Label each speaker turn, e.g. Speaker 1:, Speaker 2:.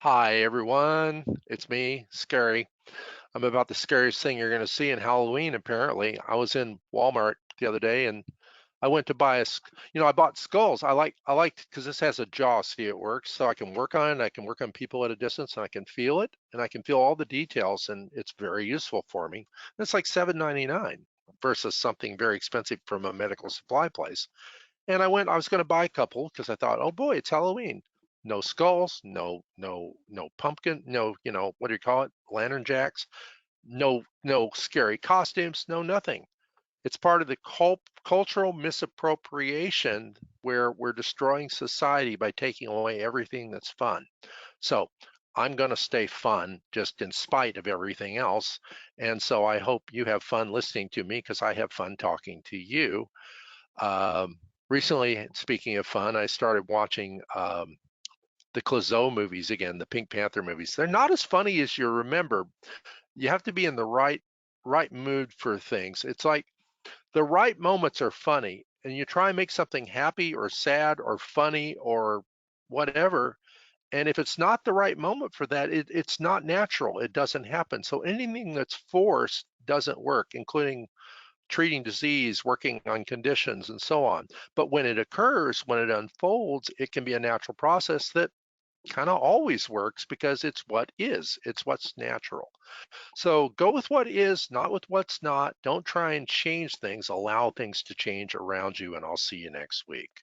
Speaker 1: Hi, everyone. It's me, Scary. I'm about the scariest thing you're going to see in Halloween, apparently. I was in Walmart the other day and I went to buy I bought skulls. I like because this has a jaw, see it works. So I can work on it, I can work on people at a distance and I can feel it and I can feel all the details and it's very useful for me. And it's like $7.99 versus something very expensive from a medical supply place. And I was going to buy a couple because I thought, oh boy, it's Halloween. No skulls, no pumpkin, no, what do you call it? Lantern jacks, no scary costumes, no nothing. It's part of the cultural misappropriation where we're destroying society by taking away everything that's fun. So I'm going to stay fun just in spite of everything else. And so I hope you have fun listening to me because I have fun talking to you. Recently, speaking of fun, I started watching the Clouseau movies again, the Pink Panther movies. They're not as funny as you remember. You have to be in the right mood for things. It's like the right moments are funny, and you try and make something happy or sad or funny or whatever. And if it's not the right moment for that, it's not natural. It doesn't happen. So anything that's forced doesn't work, including treating disease, working on conditions, and so on. But when it occurs, when it unfolds, it can be a natural process that kind of always works because it's what is, it's what's natural. So go with what is, not with what's not. Don't try and change things, allow things to change around you, and I'll see you next week.